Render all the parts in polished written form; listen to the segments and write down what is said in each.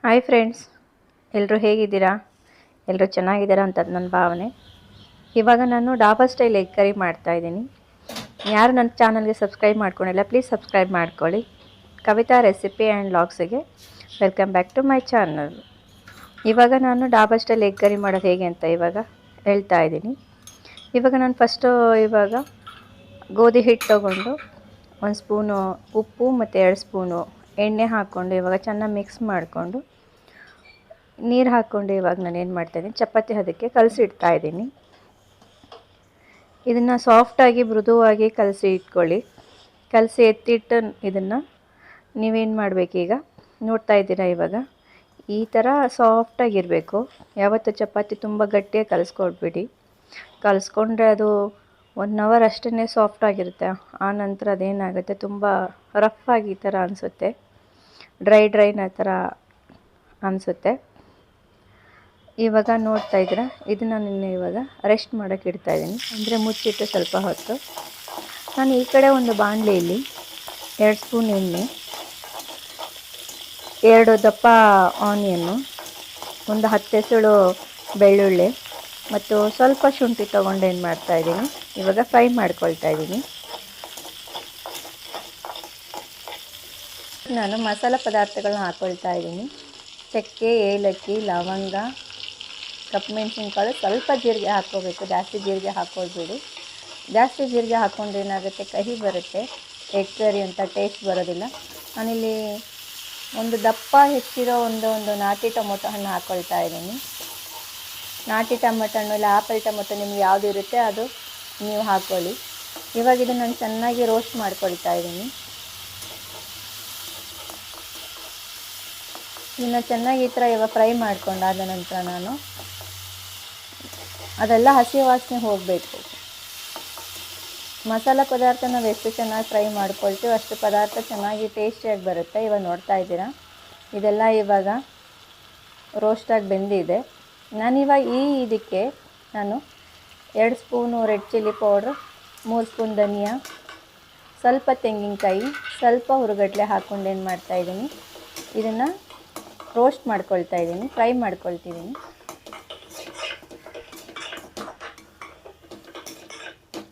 Hi friends, ಎಲ್ಲರೂ ಹೇಗಿದ್ದೀರಾ? ಎಲ್ಲರೂ ಚೆನ್ನಾಗಿದ್ದೀರಾ ಅಂತ ನನ್ನ ಭಾವನೆ. ಇವಾಗ ನಾನು ಡಾಬಾ ಸ್ಟೈಲ್ ಎಗ್ ಕರಿ ಮಾಡ್ತಾಯಿದ್ದೀನಿ. ಯಾರು ನನ್ನ ಚಾನಲ್ಗೆ ಸಬ್ಸ್ಕ್ರೈಬ್ ಮಾಡ್ಕೊಂಡಿಲ್ಲ, ಪ್ಲೀಸ್ ಸಬ್ಸ್ಕ್ರೈಬ್ ಮಾಡ್ಕೊಳ್ಳಿ. ಕವಿತಾ ರೆಸಿಪಿ ಆ್ಯಂಡ್ ಲಾಗ್ಸಿಗೆ welcome back to my channel. ಇವಾಗ ನಾನು ಡಾಬಾ ಸ್ಟೈಲ್ ಎಗ್ ಕರಿ ಮಾಡೋದು ಹೇಗೆ ಅಂತ ಇವಾಗ ಹೇಳ್ತಾ ಇದ್ದೀನಿ. ಇವಾಗ ನಾನು ಫಸ್ಟು ಗೋಧಿ ಹಿಟ್ಟು ತೊಗೊಂಡು 1 ಸ್ಪೂನು ಉಪ್ಪು ಮತ್ತು 2 ಸ್ಪೂನು ಎಣ್ಣೆ ಹಾಕ್ಕೊಂಡು ಇವಾಗ ಚೆನ್ನಾಗಿ ಮಿಕ್ಸ್ ಮಾಡಿಕೊಂಡು ನೀರು ಹಾಕ್ಕೊಂಡು ಇವಾಗ ನಾನು ಏನು ಮಾಡ್ತಾಯಿದ್ದೀನಿ, ಚಪಾತಿ ಹದಕ್ಕೆ ಕಲಸಿಡ್ತಾ ಇದ್ದೀನಿ. ಇದನ್ನು ಸಾಫ್ಟಾಗಿ ಮೃದುವಾಗಿ ಕಲಸಿ ಇಟ್ಕೊಳ್ಳಿ. ಕಲಸಿ ಎತ್ತಿಟ್ಟು ಇದನ್ನು ನೀವೇನು ಮಾಡಬೇಕೀಗ ನೋಡ್ತಾ ಇದ್ದೀರಾ, ಇವಾಗ ಈ ಥರ ಸಾಫ್ಟಾಗಿರಬೇಕು. ಯಾವತ್ತು ಚಪಾತಿ ತುಂಬ ಗಟ್ಟಿಯಾಗಿ ಕಲಿಸ್ಕೊಡ್ಬೇಡಿ. ಕಲಿಸ್ಕೊಂಡ್ರೆ ಅದು 1 ಅವರ್ ಅಷ್ಟೇ ಸಾಫ್ಟಾಗಿರುತ್ತೆ. ಆ ನಂತರ ಅದೇನಾಗುತ್ತೆ, ತುಂಬ ರಫ್ ಆಗಿ ಈ ಥರ ಅನಿಸುತ್ತೆ, ಡ್ರೈನ ಥರ ಅನಿಸುತ್ತೆ. ಇವಾಗ ನೋಡ್ತಾ ಇದ್ದೀರಾ, ಇದನ್ನು ನಾನು ಇವಾಗ ರೆಸ್ಟ್ ಮಾಡೋಕ್ಕೆ ಇಡ್ತಾಯಿದ್ದೀನಿ, ಅಂದರೆ ಮುಚ್ಚಿಟ್ಟು ಸ್ವಲ್ಪ ಹೊತ್ತು. ನಾನು ಈ ಕಡೆ ಒಂದು ಬಾಣಲೆಯಲ್ಲಿ 2 ಸ್ಪೂನ್ ಎಣ್ಣೆ, 2 ದಪ್ಪ ಆನಿಯನ್ನು, ಒಂದು 10 ಎಸಳು ಬೆಳ್ಳುಳ್ಳಿ ಮತ್ತು ಸ್ವಲ್ಪ ಶುಂಠಿ ತೊಗೊಂಡು ಏನು ಮಾಡ್ತಾಯಿದ್ದೀನಿ, ಇವಾಗ ಫ್ರೈ ಮಾಡ್ಕೊಳ್ತಾ ಇದ್ದೀನಿ. ನಾನು ಮಸಾಲ ಪದಾರ್ಥಗಳನ್ನ ಹಾಕ್ಕೊಳ್ತಾ ಇದ್ದೀನಿ. ಚಕ್ಕೆ, ಏಲಕ್ಕಿ, ಲವಂಗ, ಕಪ್ಪು ಮೆಣಸಿನ್ಕಾಳು, ಸ್ವಲ್ಪ ಜೀರಿಗೆ ಹಾಕ್ಕೋಬೇಕು. ಜಾಸ್ತಿ ಜೀರಿಗೆ ಹಾಕ್ಕೊಳ್ಬೇಡಿ. ಜಾಸ್ತಿ ಜೀರಿಗೆ ಹಾಕ್ಕೊಂಡ್ರೆ ಏನಾಗುತ್ತೆ, ಕಹಿ ಬರುತ್ತೆ, ಎಗ್ ಕರಿ ಅಂತ ಟೇಸ್ಟ್ ಬರೋದಿಲ್ಲ. ನಾನಿಲ್ಲಿ ಒಂದು ದಪ್ಪ ಹೆಚ್ಚಿರೋ ಒಂದು ನಾಟಿ ಟೊಮೊಟೊ ಹಣ್ಣು ಹಾಕ್ಕೊಳ್ತಾ ಇದ್ದೀನಿ. ನಾಟಿ ಟೊಮೊಟೊ ಹಣ್ಣು ಇಲ್ಲ ಆಪಲ್ ಟೊಮೊಟೊ ನಿಮ್ಗೆ ಯಾವುದು ಇರುತ್ತೆ ಅದು ನೀವು ಹಾಕ್ಕೊಳ್ಳಿ. ಇವಾಗ ಇದನ್ನು ನಾನು ಚೆನ್ನಾಗಿ ರೋಸ್ಟ್ ಮಾಡ್ಕೊಳ್ತಾ ಇದ್ದೀನಿ. ಇದನ್ನು ಚೆನ್ನಾಗಿ ಈ ಥರ ಇವಾಗ ಫ್ರೈ ಮಾಡ್ಕೊಂಡಾದ ನಂತರ ನಾನು ಅದೆಲ್ಲ ಹಸಿ ವಾಸನೆ ಹೋಗಬೇಕು. ಮಸಾಲ ಪದಾರ್ಥ ನಾವು ಎಷ್ಟು ಚೆನ್ನಾಗಿ ಫ್ರೈ ಮಾಡ್ಕೊಳ್ತೀವಿ ಅಷ್ಟು ಪದಾರ್ಥ ಚೆನ್ನಾಗಿ ಟೇಸ್ಟಿಯಾಗಿ ಬರುತ್ತೆ. ಇವಾಗ ನೋಡ್ತಾ ಇದ್ದೀರಾ, ಇದೆಲ್ಲ ಇವಾಗ ರೋಸ್ಟಾಗಿ ಬೆಂದಿದೆ. ನಾನಿವಾಗ ಇದಕ್ಕೆ ನಾನು 2 spoon red chilli powder, 3 spoon ಧನಿಯಾ, ಸ್ವಲ್ಪ ತೆಂಗಿನಕಾಯಿ, ಸ್ವಲ್ಪ ಹುರುಗಡ್ಲೆ ಹಾಕ್ಕೊಂಡು ಏನು ಮಾಡ್ತಾಯಿದ್ದೀನಿ, ಇದನ್ನು ರೋಸ್ಟ್ ಮಾಡ್ಕೊಳ್ತಾ ಇದ್ದೀನಿ, ಫ್ರೈ ಮಾಡ್ಕೊಳ್ತಿದ್ದೀನಿ.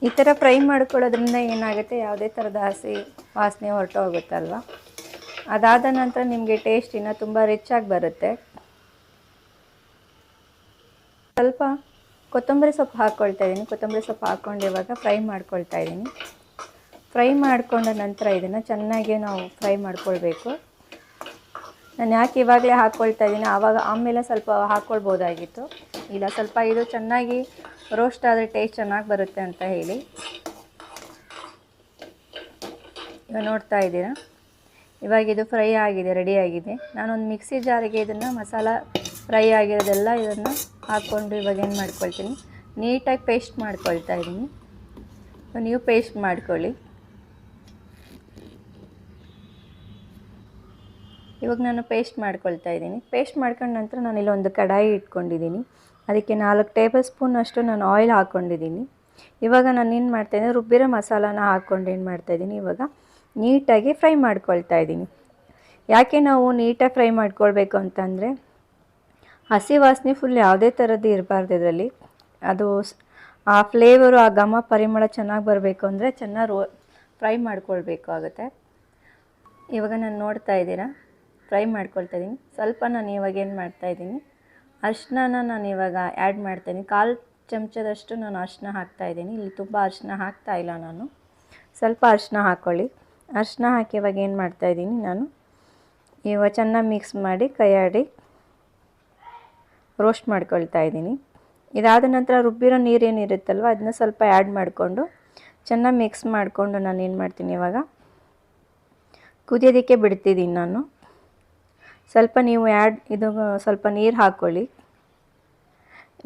ಈ ಥರ ಫ್ರೈ ಮಾಡ್ಕೊಳ್ಳೋದ್ರಿಂದ ಏನಾಗುತ್ತೆ, ಯಾವುದೇ ಥರದ ಹಸಿ ವಾಸನೆ ಹೊರಟೋಗುತ್ತಲ್ವ. ಅದಾದ ನಂತರ ನಿಮಗೆ ಟೇಸ್ಟ್ ಇನ್ನೂ ತುಂಬ ರಿಚಾಗಿ ಬರುತ್ತೆ. ಸ್ವಲ್ಪ ಕೊತ್ತಂಬರಿ ಸೊಪ್ಪು ಹಾಕ್ಕೊಳ್ತಾ ಇದ್ದೀನಿ. ಕೊತ್ತಂಬರಿ ಸೊಪ್ಪು ಹಾಕ್ಕೊಂಡು ಇವಾಗ ಫ್ರೈ ಮಾಡ್ಕೊಳ್ತಾ ಇದ್ದೀನಿ. ಫ್ರೈ ಮಾಡಿಕೊಂಡ ನಂತರ ಇದನ್ನು ಚೆನ್ನಾಗಿ ನಾವು ಫ್ರೈ ಮಾಡ್ಕೊಳ್ಬೇಕು. ನಾನು ಯಾಕೆ ಇವಾಗಲೇ ಹಾಕ್ಕೊಳ್ತಾ ಇದ್ದೀನಿ, ಆಮೇಲೆ ಸ್ವಲ್ಪ ಹಾಕ್ಕೊಳ್ಬೋದಾಗಿತ್ತು. ಇಲ್ಲ, ಸ್ವಲ್ಪ ಇದು ಚೆನ್ನಾಗಿ ರೋಸ್ಟ್ ಆದರೆ ಟೇಸ್ಟ್ ಚೆನ್ನಾಗಿ ಬರುತ್ತೆ ಅಂತ ಹೇಳಿ. ಇವಾಗ ನೋಡ್ತಾ ಇದ್ದೀರಾ, ಇವಾಗ ಇದು ಫ್ರೈ ಆಗಿದೆ, ರೆಡಿಯಾಗಿದೆ. ನಾನೊಂದು ಮಿಕ್ಸಿ ಜಾರಿಗೆ ಇದನ್ನು ಮಸಾಲ ಫ್ರೈ ಆಗಿರೋದೆಲ್ಲ ಇದನ್ನು ಹಾಕ್ಕೊಂಡು ಇವಾಗ ಏನು ಮಾಡ್ಕೊಳ್ತೀನಿ, ನೀಟಾಗಿ ಪೇಸ್ಟ್ ಮಾಡ್ಕೊಳ್ತಾ ಇದ್ದೀನಿ. ನೀವು ಪೇಸ್ಟ್ ಮಾಡ್ಕೊಳ್ಳಿ. ಇವಾಗ ನಾನು ಪೇಸ್ಟ್ ಮಾಡ್ಕೊಳ್ತಾ ಇದ್ದೀನಿ. ಪೇಸ್ಟ್ ಮಾಡ್ಕೊಂಡ ನಂತರ ನಾನು ಇಲ್ಲೊಂದು ಕಡಾಯಿ ಇಟ್ಕೊಂಡಿದ್ದೀನಿ. ಅದಕ್ಕೆ 4 ಟೇಬಲ್ ಸ್ಪೂನ್ ಅಷ್ಟು ನಾನು ಆಯಿಲ್ ಹಾಕ್ಕೊಂಡಿದ್ದೀನಿ. ಇವಾಗ ನಾನು ಏನು ಮಾಡ್ತಾಯಿದ್ದೀನಿ, ರುಬ್ಬಿರೋ ಮಸಾಲಾನ ಹಾಕ್ಕೊಂಡು ಏನು ಮಾಡ್ತಾಯಿದ್ದೀನಿ, ಇವಾಗ ನೀಟಾಗಿ ಫ್ರೈ ಮಾಡ್ಕೊಳ್ತಾ ಇದ್ದೀನಿ. ಯಾಕೆ ನಾವು ನೀಟಾಗಿ ಫ್ರೈ ಮಾಡ್ಕೊಳ್ಬೇಕು ಅಂತಂದರೆ, ಹಸಿ ವಾಸನೆ ಫುಲ್ ಯಾವುದೇ ಥರದ್ದು ಇರಬಾರ್ದು ಇದರಲ್ಲಿ. ಅದು ಆ ಫ್ಲೇವರು, ಆ ಘಮ ಪರಿಮಳ ಚೆನ್ನಾಗಿ ಬರಬೇಕು ಅಂದರೆ ಚೆನ್ನಾಗಿ ಫ್ರೈ ಮಾಡ್ಕೊಳ್ಬೇಕಾಗುತ್ತೆ. ಇವಾಗ ನಾನು ನೋಡ್ತಾ ಇದ್ದೀರಾ, ಫ್ರೈ ಮಾಡ್ಕೊಳ್ತಾ ಇದ್ದೀನಿ. ಸ್ವಲ್ಪ ನಾನು ಇವಾಗ ಏನು ಮಾಡ್ತಾಯಿದ್ದೀನಿ, ಅರಿಶಿನ ನಾನು ಇವಾಗ ಆ್ಯಡ್ ಮಾಡ್ತಾಯಿದ್ದೀನಿ. 1/4 ಚಮಚದಷ್ಟು ನಾನು ಅರಿಶಿನ ಹಾಕ್ತಾಯಿದ್ದೀನಿ. ಇಲ್ಲಿ ತುಂಬ ಅರಿಶಿನ ಹಾಕ್ತಾಯಿಲ್ಲ ನಾನು, ಸ್ವಲ್ಪ ಅರಿಶಿನ ಹಾಕ್ಕೊಳ್ಳಿ. ಅರಿಶಿನ ಹಾಕಿ ಇವಾಗ ಏನು ಮಾಡ್ತಾಯಿದ್ದೀನಿ, ನಾನು ಇವಾಗ ಚೆನ್ನಾಗಿ ಮಿಕ್ಸ್ ಮಾಡಿ ಕೈಯಾಡಿ ರೋಸ್ಟ್ ಮಾಡ್ಕೊಳ್ತಾ ಇದ್ದೀನಿ. ಇದಾದ ನಂತರ ರುಬ್ಬಿರೋ ನೀರೇನಿರುತ್ತಲ್ವ ಅದನ್ನ ಸ್ವಲ್ಪ ಆ್ಯಡ್ ಮಾಡಿಕೊಂಡು ಚೆನ್ನಾಗಿ ಮಿಕ್ಸ್ ಮಾಡಿಕೊಂಡು ನಾನು ಏನು ಮಾಡ್ತೀನಿ, ಇವಾಗ ಕುದಿಯೋದಕ್ಕೆ ಬಿಡ್ತಿದ್ದೀನಿ ನಾನು. ಸ್ವಲ್ಪ ನೀವು ಇದು ಸ್ವಲ್ಪ ನೀರು ಹಾಕ್ಕೊಳ್ಳಿ.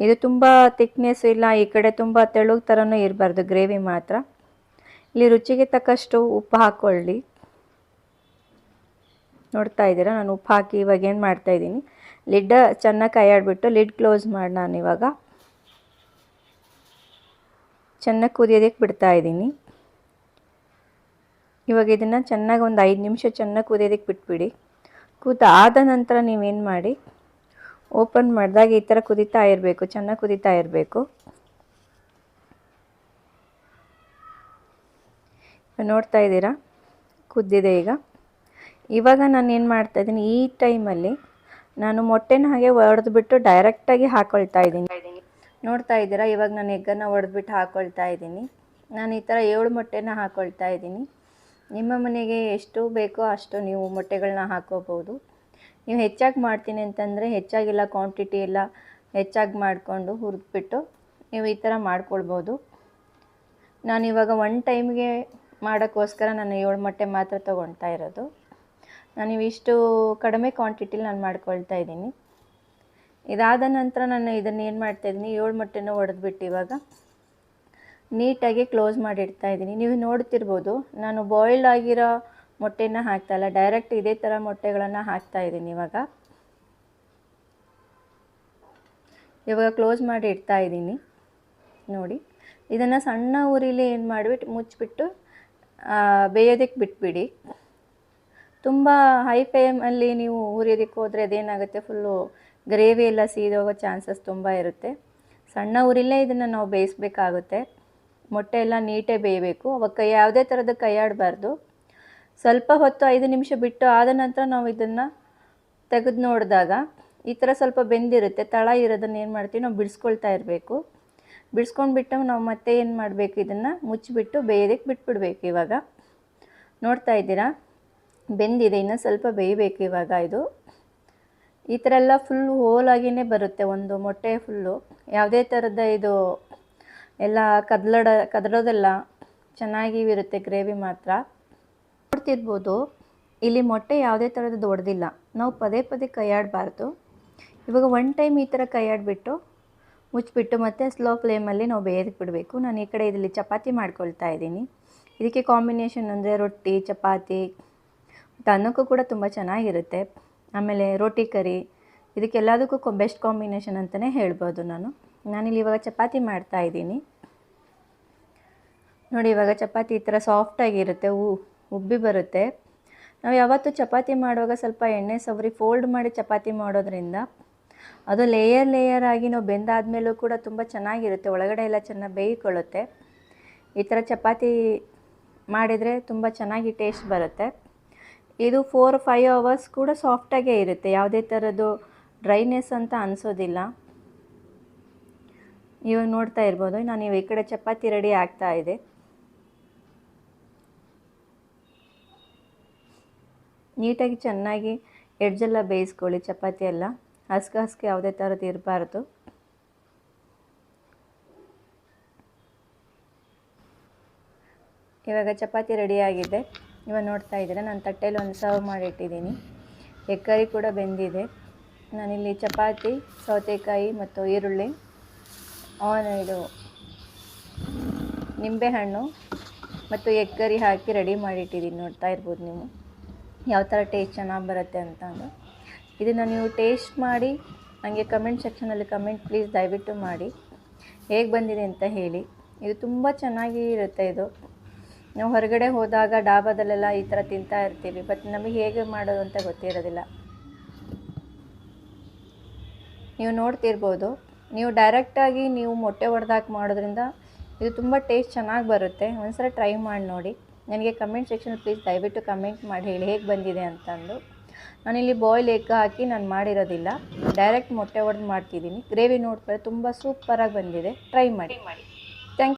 ಇದು ತುಂಬ ತಿಕ್ನೆಸ್ ಇಲ್ಲ, ಈ ಕಡೆ ತುಂಬ ತೆಳುಗೆ ಥರನೂ ಇರಬಾರ್ದು, ಗ್ರೇವಿ ಮಾತ್ರ. ಇಲ್ಲಿ ರುಚಿಗೆ ತಕ್ಕಷ್ಟು ಉಪ್ಪು ಹಾಕ್ಕೊಳ್ಳಿ. ನೋಡ್ತಾ ಇದ್ದೀರಾ, ನಾನು ಉಪ್ಪು ಹಾಕಿ ಇವಾಗ ಏನು ಮಾಡ್ತಾಯಿದ್ದೀನಿ, ಲಿಡ್ಡ ಚೆನ್ನಾಗಿ ಕೈಯಾಡಿಬಿಟ್ಟು ಲಿಡ್ ಕ್ಲೋಸ್ ಮಾಡಿ ನಾನು ಇವಾಗ ಚೆನ್ನಾಗಿ ಕುದಿಯೋದಕ್ಕೆ ಬಿಡ್ತಾಯಿದ್ದೀನಿ. ಇವಾಗ ಇದನ್ನು ಚೆನ್ನಾಗಿ ಒಂದು 5 ನಿಮಿಷ ಚೆನ್ನಾಗಿ ಕುದಿಯೋದಕ್ಕೆ ಬಿಟ್ಬಿಡಿ. ಕುದಾದ ನಂತರ ನೀವೇನು ಮಾಡಿ, ಓಪನ್ ಮಾಡಿದಾಗ ಈ ಥರ ಕುದೀತಾ ಇರಬೇಕು, ಚೆನ್ನಾಗಿ ಕುದೀತಾ ಇರಬೇಕು. ನೋಡ್ತಾ ಇದ್ದೀರಾ, ಕುದ್ದಿದೆ ಈಗ. ಇವಾಗ ನಾನು ಏನು ಮಾಡ್ತಾಯಿದ್ದೀನಿ, ಈ ಟೈಮಲ್ಲಿ ನಾನು ಮೊಟ್ಟೆನ ಹಾಗೆ ಒಡೆದ್ಬಿಟ್ಟು ಡೈರೆಕ್ಟಾಗಿ ಹಾಕ್ಕೊಳ್ತಾ ಇದ್ದೀನಿ. ನೋಡ್ತಾ ಇದ್ದೀರಾ, ಇವಾಗ ನಾನು ಎಗ್ಗನ್ನು ಒಡೆದ್ಬಿಟ್ಟು ಹಾಕ್ಕೊಳ್ತಾ ಇದ್ದೀನಿ. ನಾನು ಈ ಥರ 7 ಮೊಟ್ಟೆನ ಹಾಕ್ಕೊಳ್ತಾ ಇದ್ದೀನಿ. ನಿಮ್ಮ ಮನೆಗೆ ಎಷ್ಟು ಬೇಕೋ ಅಷ್ಟು ನೀವು ಮೊಟ್ಟೆಗಳನ್ನ ಹಾಕ್ಕೋಬೋದು. ನೀವು ಹೆಚ್ಚಾಗಿ ಮಾಡ್ತೀನಿ ಅಂತಂದರೆ ಹೆಚ್ಚಾಗಿಲ್ಲ, ಕ್ವಾಂಟಿಟಿ ಎಲ್ಲ ಹೆಚ್ಚಾಗಿ ಮಾಡಿಕೊಂಡು ಹುರಿದ್ಬಿಟ್ಟು ನೀವು ಈ ಥರ ಮಾಡ್ಕೊಳ್ಬೋದು. ನಾನಿವಾಗ 1 ಟೈಮ್ಗೆ ಮಾಡೋಕ್ಕೋಸ್ಕರ ನಾನು 7 ಮೊಟ್ಟೆ ಮಾತ್ರ ತೊಗೊಳ್ತಾ ಇರೋದು. ನಾನು ಇವಿಷ್ಟು ಕಡಿಮೆ ಕ್ವಾಂಟಿಟಿಲಿ ನಾನು ಮಾಡ್ಕೊಳ್ತಾ ಇದ್ದೀನಿ. ಇದಾದ ನಂತರ ನಾನು ಇದನ್ನು ಏನು ಮಾಡ್ತಾಯಿದ್ದೀನಿ, 7 ಮೊಟ್ಟೆನೂ ಒಡೆದ್ಬಿಟ್ಟು ಇವಾಗ ನೀಟಾಗಿ ಕ್ಲೋಸ್ ಮಾಡಿಡ್ತಾ ಇದ್ದೀನಿ. ನೀವು ನೋಡ್ತಿರ್ಬೋದು, ನಾನು ಬಾಯ್ಲ್ಡ್ ಆಗಿರೋ ಮೊಟ್ಟೆನ ಹಾಕ್ತಾಯಿಲ್ಲ, ಡೈರೆಕ್ಟ್ ಇದೇ ಥರ ಮೊಟ್ಟೆಗಳನ್ನು ಹಾಕ್ತಾಯಿದ್ದೀನಿ. ಇವಾಗ ಕ್ಲೋಸ್ ಮಾಡಿ ಇಡ್ತಾ ಇದ್ದೀನಿ. ನೋಡಿ, ಇದನ್ನು ಸಣ್ಣ ಉರಿಲಿ ಏನು ಮಾಡಿಬಿಟ್ಟು ಮುಚ್ಚಿಬಿಟ್ಟು ಬೇಯೋದಕ್ಕೆ ಬಿಟ್ಬಿಡಿ. ತುಂಬ ಹೈ ಫ್ಲೇಮಲ್ಲಿ ನೀವು ಹುರಿಯೋದಕ್ಕೆ ಹೋದರೆ ಅದೇನಾಗುತ್ತೆ, ಫುಲ್ಲು ಗ್ರೇವಿ ಎಲ್ಲ ಸೀದೋಗೋ ಚಾನ್ಸಸ್ ತುಂಬ ಇರುತ್ತೆ. ಸಣ್ಣ ಉರಿಲೇ ಇದನ್ನು ನಾವು ಬೇಯಿಸ್ಬೇಕಾಗುತ್ತೆ. ಮೊಟ್ಟೆ ಎಲ್ಲ ನೀಟಾಗಿ ಬೇಯಬೇಕು. ಅವಾಗ ಯಾವುದೇ ಥರದ ಕೈ ಆಡಬಾರ್ದು. ಸ್ವಲ್ಪ ಹೊತ್ತು 5 ನಿಮಿಷ ಬಿಟ್ಟು ಆದ ನಂತರ ನಾವು ಇದನ್ನು ತೆಗೆದು ನೋಡಿದಾಗ ಈ ಥರ ಸ್ವಲ್ಪ ಬೆಂದಿರುತ್ತೆ. ತಳ ಇರೋದನ್ನು ಏನು ಮಾಡ್ತೀವಿ, ನಾವು ಬಿಡಿಸ್ಕೊಳ್ತಾ ಇರಬೇಕು. ಬಿಡಿಸ್ಕೊಂಡ್ಬಿಟ್ಟು ನಾವು ಮತ್ತೆ ಏನು ಮಾಡಬೇಕು, ಇದನ್ನು ಮುಚ್ಚಿಬಿಟ್ಟು ಬೇಯೋದಕ್ಕೆ ಬಿಟ್ಬಿಡ್ಬೇಕು. ಇವಾಗ ನೋಡ್ತಾ ಇದ್ದೀರಾ, ಬೆಂದಿದೆ, ಇನ್ನೂ ಸ್ವಲ್ಪ ಬೇಯಬೇಕು. ಇವಾಗ ಇದು ಈ ಥರ ಎಲ್ಲ ಫುಲ್ಲು ಹೋಲಾಗಿಯೇ ಬರುತ್ತೆ ಒಂದು ಮೊಟ್ಟೆ ಫುಲ್ಲು. ಯಾವುದೇ ಥರದ ಇದು ಎಲ್ಲ ಕದಲೋದೆಲ್ಲ ಚೆನ್ನಾಗಿ ಇರುತ್ತೆ, ಗ್ರೇವಿ ಮಾತ್ರ. ನೋಡ್ತಿರ್ಬೋದು, ಇಲ್ಲಿ ಮೊಟ್ಟೆ ಯಾವುದೇ ಥರದ್ದು ಒಡೆದಿಲ್ಲ. ನಾವು ಪದೇ ಪದೇ ಕೈ ಆಡಬಾರ್ದು. ಇವಾಗ 1 ಟೈಮ್ ಈ ಥರ ಕೈ ಆಡಿಬಿಟ್ಟು ಮುಚ್ಚಿಬಿಟ್ಟು ಮತ್ತೆ ಸ್ಲೋ ಫ್ಲೇಮಲ್ಲಿ ನಾವು ಬೇಯೋದಕ್ಕೆ ಬಿಡಬೇಕು. ನಾನು ಈ ಕಡೆ ಇದರಲ್ಲಿ ಚಪಾತಿ ಮಾಡ್ಕೊಳ್ತಾ ಇದ್ದೀನಿ. ಇದಕ್ಕೆ ಕಾಂಬಿನೇಷನ್ ಅಂದರೆ ರೊಟ್ಟಿ, ಚಪಾತಿ ಮತ್ತು ಅನ್ನಕ್ಕೂ ಕೂಡ ತುಂಬ ಚೆನ್ನಾಗಿರುತ್ತೆ. ಆಮೇಲೆ ರೋಟಿ ಕರಿ, ಇದಕ್ಕೆಲ್ಲದಕ್ಕೂ ಬೆಸ್ಟ್ ಕಾಂಬಿನೇಷನ್ ಅಂತಲೇ ಹೇಳ್ಬೋದು. ನಾನಿಲ್ಲಿ ಇವಾಗ ಚಪಾತಿ ಮಾಡ್ತಾ ಇದ್ದೀನಿ. ನೋಡಿ, ಇವಾಗ ಚಪಾತಿ ಈ ಥರ ಸಾಫ್ಟಾಗಿರುತ್ತೆ, ಉಬ್ಬಿ ಬರುತ್ತೆ. ನಾವು ಯಾವತ್ತೂ ಚಪಾತಿ ಮಾಡುವಾಗ ಸ್ವಲ್ಪ ಎಣ್ಣೆ ಸವರಿ ಫೋಲ್ಡ್ ಮಾಡಿ ಚಪಾತಿ ಮಾಡೋದ್ರಿಂದ ಅದು ಲೇಯರ್ ಆಗಿ ನಾವು ಬೆಂದಾದ್ಮೇಲೂ ಕೂಡ ತುಂಬ ಚೆನ್ನಾಗಿರುತ್ತೆ, ಒಳಗಡೆ ಎಲ್ಲ ಚೆನ್ನಾಗಿ ಬೇಯ್ಕೊಳ್ಳುತ್ತೆ. ಈ ಥರ ಚಪಾತಿ ಮಾಡಿದರೆ ತುಂಬ ಚೆನ್ನಾಗಿ ಟೇಸ್ಟ್ ಬರುತ್ತೆ. ಇದು 4-5 ಅವರ್ಸ್ ಕೂಡ ಸಾಫ್ಟಾಗೇ ಇರುತ್ತೆ, ಯಾವುದೇ ಥರದ್ದು ಡ್ರೈನೆಸ್ ಅಂತ ಅನಿಸೋದಿಲ್ಲ. ಇವಾಗ ನೋಡ್ತಾ ಇರ್ಬೋದು, ನಾನು ಈ ಕಡೆ ಚಪಾತಿ ರೆಡಿ ಆಗ್ತಾ ಇದೆ. ನೀಟಾಗಿ ಚೆನ್ನಾಗಿ ಎಡ್ಜೆಲ್ಲ ಬೇಯಿಸ್ಕೊಳ್ಳಿ. ಚಪಾತಿ ಎಲ್ಲ ಹಸ್ಕೆ ಯಾವುದೇ ಥರದ್ದು ಇರಬಾರ್ದು. ಇವಾಗ ಚಪಾತಿ ರೆಡಿಯಾಗಿದೆ. ಇವಾಗ ನೋಡ್ತಾ ಇದ್ದೀರಾ, ನಾನು ತಟ್ಟೆಯಲ್ಲಿ ಒಂದು ಸರ್ವ್ ಮಾಡಿಟ್ಟಿದ್ದೀನಿ. ಎಗ್ ಕರಿ ಕೂಡ ಬೆಂದಿದೆ. ನಾನಿಲ್ಲಿ ಚಪಾತಿ, ಸೌತೆಕಾಯಿ ಮತ್ತು ಈರುಳ್ಳಿ, ಇದು ನಿಂಬೆಹಣ್ಣು ಮತ್ತು ಎಗ್ ಕರಿ ಹಾಕಿ ರೆಡಿ ಮಾಡಿಟ್ಟಿದ್ದೀನಿ. ನೋಡ್ತಾ ಇರ್ಬೋದು ನೀವು ಯಾವ ಥರ ಟೇಸ್ಟ್ ಚೆನ್ನಾಗಿ ಬರುತ್ತೆ ಅಂತಂದು. ಇದನ್ನು ನೀವು ಟೇಸ್ಟ್ ಮಾಡಿ ನನಗೆ ಕಮೆಂಟ್ ಸೆಕ್ಷನಲ್ಲಿ ಪ್ಲೀಸ್ ದಯವಿಟ್ಟು ಮಾಡಿ, ಹೇಗೆ ಬಂದಿದೆ ಅಂತ ಹೇಳಿ. ಇದು ತುಂಬ ಚೆನ್ನಾಗಿ ಇರುತ್ತೆ. ಇದು ನಾವು ಹೊರಗಡೆ ಹೋದಾಗ ಡಾಬಾದಲ್ಲೆಲ್ಲ ಈ ಥರ ತಿಂತಾ ಇರ್ತೀವಿ, ಬಟ್ ನಮಗೆ ಹೇಗೆ ಮಾಡೋದು ಅಂತ ಗೊತ್ತಿರೋದಿಲ್ಲ. ನೀವು ನೋಡ್ತಿರ್ಬೋದು, ನೀವು ಡೈರೆಕ್ಟಾಗಿ ನೀವು ಮೊಟ್ಟೆ ಒಡೆದಾಕಿ ಮಾಡೋದ್ರಿಂದ ಇದು ತುಂಬ ಟೇಸ್ಟ್ ಚೆನ್ನಾಗಿ ಬರುತ್ತೆ. ಒಂದ್ಸಲ ಟ್ರೈ ಮಾಡಿ ನೋಡಿ. ನನಗೆ ಕಮೆಂಟ್ ಸೆಕ್ಷನಲ್ಲಿ ಪ್ಲೀಸ್ ದಯವಿಟ್ಟು ಕಮೆಂಟ್ ಮಾಡಿ ಹೇಳಿ ಹೇಗೆ ಬಂದಿದೆ ಅಂತಂದು. ನಾನಿಲ್ಲಿ ಬಾಯ್ಲ್ ಎಗ್ ಹಾಕಿ ನಾನು ಮಾಡಿರೋದಿಲ್ಲ, ಡೈರೆಕ್ಟ್ ಮೊಟ್ಟೆ ಒಡೆದು ಮಾಡ್ತಿದ್ದೀನಿ. ಗ್ರೇವಿ ನೋಡ್ತಾರೆ ತುಂಬ ಸೂಪರಾಗಿ ಬಂದಿದೆ, ಟ್ರೈ ಮಾಡಿ.